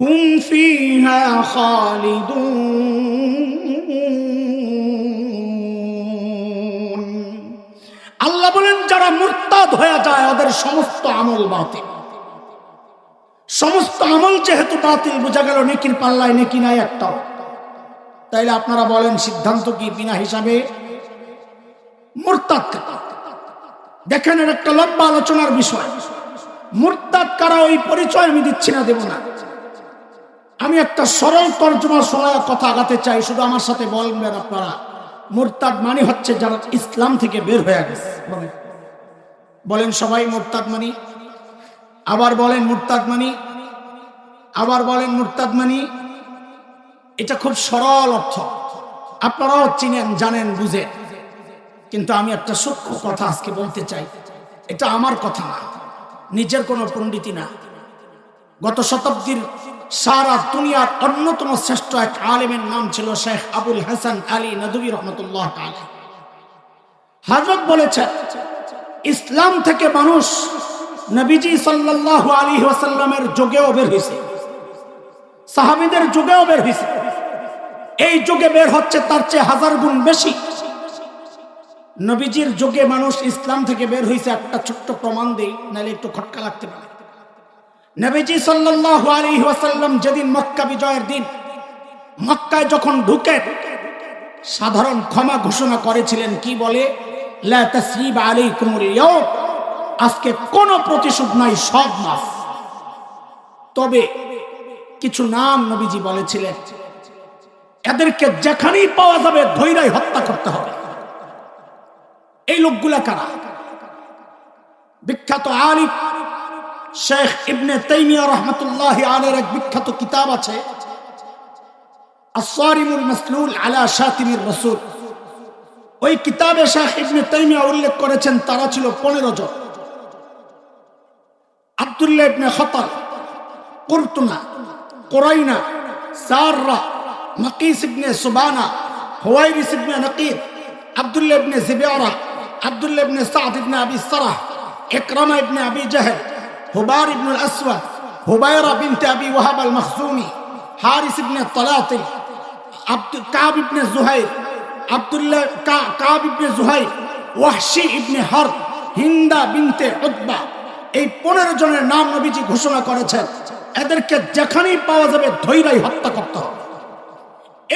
হুম ফিহা খালিদুন। আল্লাহ বলেন যারা মুরতাদ হয়ে যায় ওদের সমস্ত আমল বাতিল। সমস্ত আমল যেহেতু বাতিল, বোঝা গেল নেকির পাল্লায় নেকি নাই একটাও। তাইলে আপনারা বলেন সিদ্ধান্ত কি বিনা হিসাবে মুরতাদ? দেখেন এর একটা লম্বা আলোচনার বিষয়। মুরতাদ কারা ওই পরিচয় আমি দিচ্ছি না, দেব না। আমি একটা সরল তর্জমা শোনায় কথা আগাতে চাই, শুধু আমার সাথে বলবেন আপনারা। মুরতাদ মানে হচ্ছে যারা ইসলাম থেকে বের হয়ে গেছে। বলেন সবাই মুরতাদ মানি। আবার বলেন মুরতাদ মানি। আবার বলেন মুরতাদ মানি। এটা খুব সরল অর্থ, আপনারাও চিনেন, জানেন, বুঝেন। কিন্তু আমি একটা সূক্ষ্ম কথা আজকে বলতে চাই। এটা আমার কথা না, নিজের কোনো পণ্ডিতি না। গত শতাব্দীর সারা দুনিয়ার অন্যতম শ্রেষ্ঠ এক আলেমের নাম ছিল শেখ আবুল হাসান আলী নদভী রহমতুল্লাহ আলাইহি। হযরত বলেছেন ইসলাম থেকে মানুষ নবীজি সাল্লাল্লাহু আলাইহি ওয়াসাল্লামের যুগেও বের হয়েছে, সাহাবীদের যুগেও বের হয়েছে। এই যুগে বের হচ্ছে তার চেয়ে 1000 গুণ বেশি। নবীজির যুগে মানুষ ইসলাম থেকে বের হয়েছে, একটা ছোট্ট প্রমাণ দেই, নাহলে একটু খটকা লাগতে পারে। নবীজি সাল্লাল্লাহু আলাইহি ওয়াসাল্লাম যেদিন মক্কা বিজয়ের দিন মক্কায় যখন ঢুকে সাধারণ ক্ষমা ঘোষণা করেছিলেন। কি বলে? লা তাসরিবা আলাইকুমুল ইয়াওম, আজকে কোনো প্রতিশোধ নাই, সব মাফ। তবে কিছু নাম নবীজি বলেছিলেন, এদেরকে যেখানেই পাওয়া যাবে ধৈরাই হত্যা করতে হবে। এই লোকগুলা কারা? বিখ্যাত আলিম শেখ ইবনে তাইমিয়া রাহমাতুল্লাহি আলাইহির এক বিখ্যাত কিতাব আছে, আস-সারিমুল মাসলুল আলা শাতিমির রাসূল। ওই কিতাবে শেখ ইবনে তাইমিয়া উল্লেখ করেছেন তারা ছিল 15 জন। আব্দুল্লাহ ইবনে খতাল, কুরতুনা, কুরাইনা, সাররা, মাকিস ইবনে সুবানা, হুয়াইরিস ইবনে নাকির, আব্দুল্লাহ ইবনে জিবিয়ারা, আব্দুল্লাহ ইবনে সাদ ইবনে আবি সারাহ, ইকরামা ইবনে আবি জাহল, হুবার ইবনে আল-আসওয়াদ, হুবায়রা বিনতে আবি ওয়াহাব আল-মখজুমি, হারিস ইবনে তালাতিল, কাব ইবনে জুহাইর, আব্দুল্লাহ কাব ইবনে জুহাইর, ওয়াহশি ইবনে হারব, হিন্দা বিনতে উতবা। এই 15 জনের নাম নবীজি ঘোষণা করেছেন, এদেরকে যেখানেই পাওয়া যাবে ধৈরাই হত্যা করতে হবে।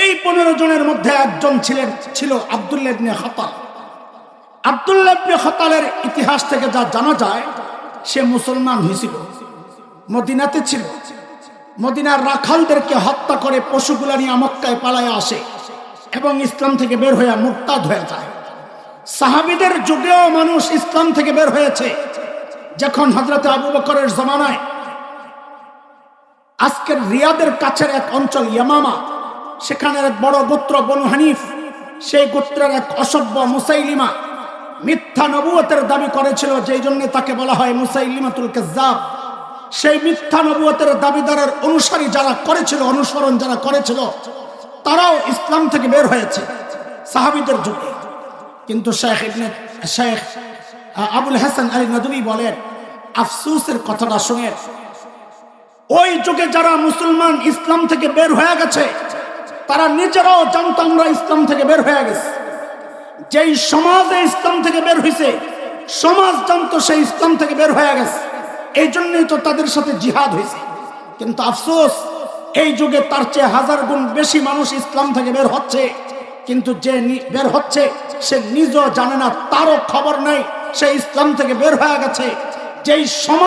এই 15 জনের মধ্যে একজন ছিল আব্দুল্লাহ ইবনে খতাল। আব্দুল্লাহ ইবনে খতালের ইতিহাস থেকে যা জানা যায়, সে মুসলমান হয়েছিল, মদিনাতে ছিল। মদিনার রাখালদেরকে হত্যা করে পশুগুলা নিয়ে মক্কায় পালায় আসে এবং ইসলাম থেকে বের হয়ে মুরতাদ হয়ে যায়। সাহাবীদের যুগেও মানুষ ইসলাম থেকে বের হয়েছে। যখন হযরত আবু বকরের জামানায় আজকের রিয়াদের কাছের এক অঞ্চল ইয়ামামা, সেখানের এক বড় গোত্র বনু হানিফ, সেই গোত্রের এক অসভ্য মুসাইলিমা মিথ্যা নবুয়তের দাবি করেছিল, যেই জন্য তাকে বলা হয় মুসাইলিমাতুল কাজ্জাব। সেই মিথ্যা নবুয়তের দাবিদারের অনুসারী যারা করেছিল, অনুসরণ যারা করেছিল, তারাও ইসলাম থেকে বের হয়েছে সাহাবীদের যুগে। কিন্তু শেখ আবুল হাসান আলী নদভী বলেন, আফসোসের কথাটা শুনে, ওই যুগে যারা মুসলমান ইসলাম থেকে বের হয়ে গেছে তারা নিজেরাও জানতো আমরা ইসলাম থেকে বের হয়ে গেছে। যেই সমাজে ইসলাম থেকে বের হয়েছে, সমাজ জানতো সেই ইসলাম থেকে বের হয়ে গেছে, এই জন্যই তো তাদের সাথে জিহাদ হয়েছে। কিন্তু আফসোস, এই যুগে তার চেয়ে 1000 গুণ বেশি মানুষ ইসলাম থেকে বের হচ্ছে, কিন্তু যে বের হচ্ছে সে নিজেও জানে না, তারও খবর নাই সে ইসলাম থেকে বের হয়ে গেছে। যেই সমাজ